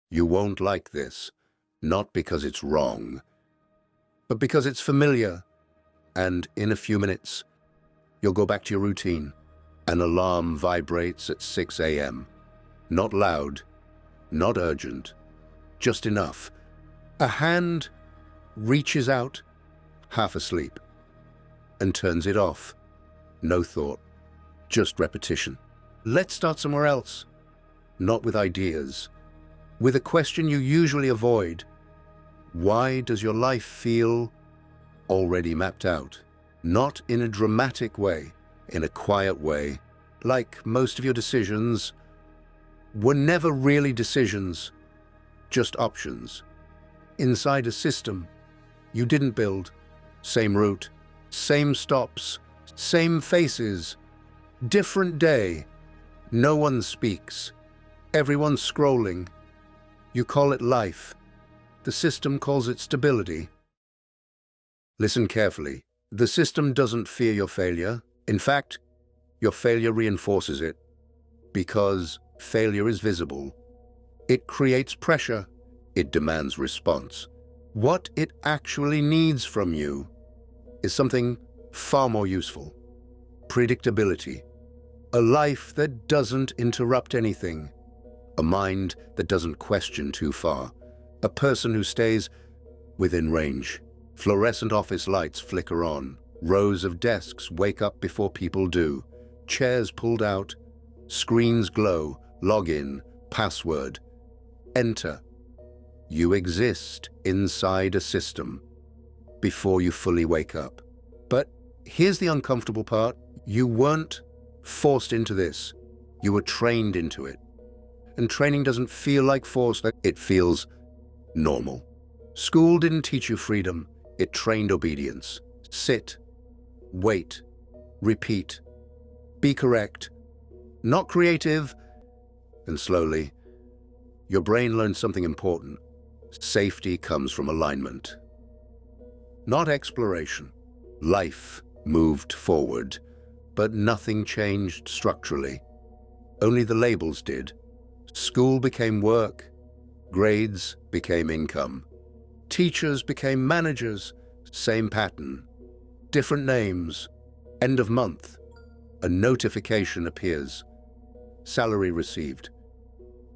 You won't like this, not because it's wrong, but because it's familiar, and in a few minutes, you'll go back to your routine. An alarm vibrates at 6 a.m. Not loud, not urgent, just enough. A hand reaches out, half asleep, and turns it off. No thought, just repetition. Let's start somewhere else. Not with ideas, with a question you usually avoid. Why does your life feel already mapped out? Not in a dramatic way, in a quiet way. Like most of your decisions were never really decisions, just options. Inside a system you didn't build. Same route, same stops, same faces, different day. No one speaks. Everyone's scrolling. You call it life. The system calls it stability. Listen carefully. The system doesn't fear your failure. In fact, your failure reinforces it. Because failure is visible. It creates pressure. It demands response. What it actually needs from you is something far more useful. Predictability. A life that doesn't interrupt anything. A mind that doesn't question too far. A person who stays within range. Fluorescent office lights flicker on. Rows of desks wake up before people do. Chairs pulled out. Screens glow. Login. Password. Enter. You exist inside a system before you fully wake up. But here's the uncomfortable part. You weren't forced into this. You were trained into it. And training doesn't feel like force. It feels normal. School didn't teach you freedom. It trained obedience. Sit. Wait. Repeat. Be correct. Not creative. And slowly, your brain learns something important. Safety comes from alignment, not exploration. Life moved forward, but nothing changed structurally. Only the labels did. School became work, grades became income, teachers became managers, same pattern, different names. End of month, a notification appears. Salary received.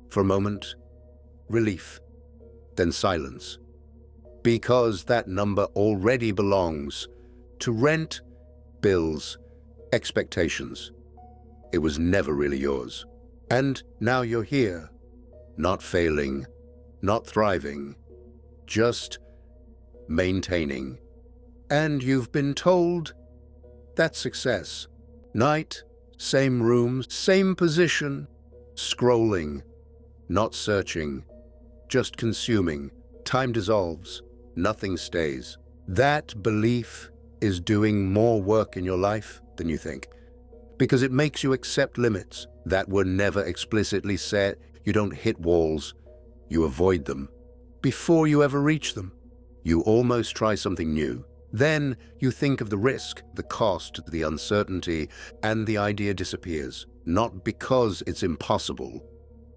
For a moment, relief. Then silence, because that number already belongs to rent, bills, expectations. It was never really yours. And now you're here, not failing, not thriving, just maintaining. And you've been told that's success. Night, same room, same position, scrolling, not searching, just consuming. Time dissolves. Nothing stays. That belief is doing more work in your life than you think, because it makes you accept limits that were never explicitly set. You don't hit walls. You avoid them. Before you ever reach them, you almost try something new. Then you think of the risk, the cost, the uncertainty, and the idea disappears. Not because it's impossible,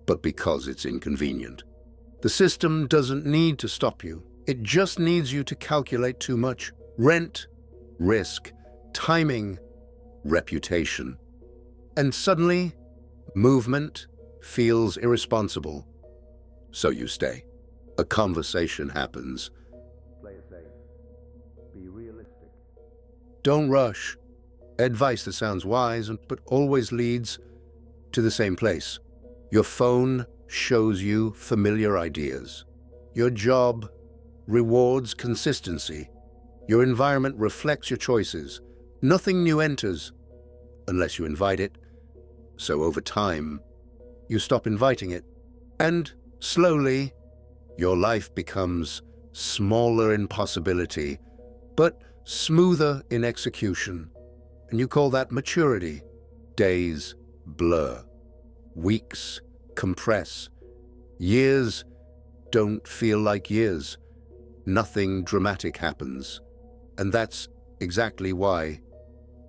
but because it's inconvenient. The system doesn't need to stop you. It just needs you to calculate too much. Rent, risk, timing, reputation. And suddenly, movement feels irresponsible. So you stay. A conversation happens. Play it safe. Be realistic. Don't rush. Advice that sounds wise, but always leads to the same place. Your phone shows you familiar ideas. Your job rewards consistency. Your environment reflects your choices. Nothing new enters unless you invite it. So over time, you stop inviting it. And slowly, your life becomes smaller in possibility, but smoother in execution. And you call that maturity. Days blur. Weeks compress. Years don't feel like years. Nothing dramatic happens. And that's exactly why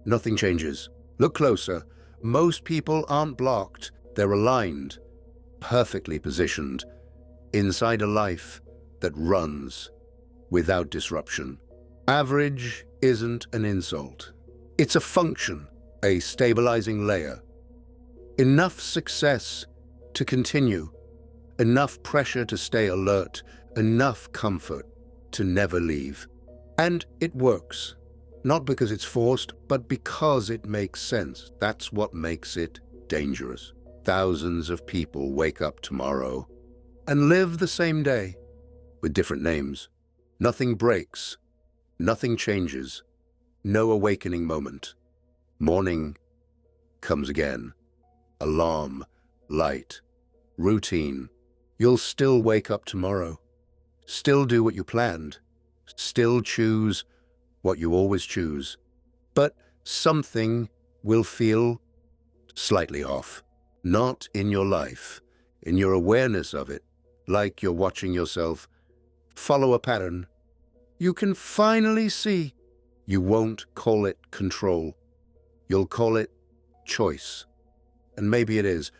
nothing changes. Look closer. Most people aren't blocked. They're aligned, perfectly positioned. inside a life that runs without disruption. Average isn't an insult. It's a function, a stabilizing layer. Enough success to continue, enough pressure to stay alert, enough comfort to never leave. And it works. Not because it's forced, but because it makes sense. That's what makes it dangerous. Thousands of people wake up tomorrow and live the same day with different names. Nothing breaks, nothing changes, no awakening moment. Morning comes again. Alarm, light, routine. You'll still wake up tomorrow, still do what you planned, still choose what you always choose. But something will feel slightly off. Not in your life, in your awareness of it, like you're watching yourself follow a pattern you can finally see. You won't call it control. You'll call it choice. And maybe it is,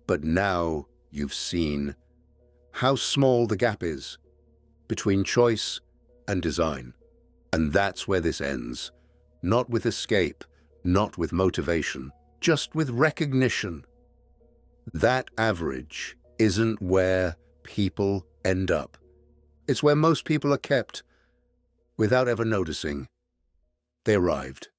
but now you've seen how small the gap is between choice and design. And that's where this ends. Not with escape, not with motivation, just with recognition. That average isn't where people end up. It's where most people are kept without ever noticing they arrived.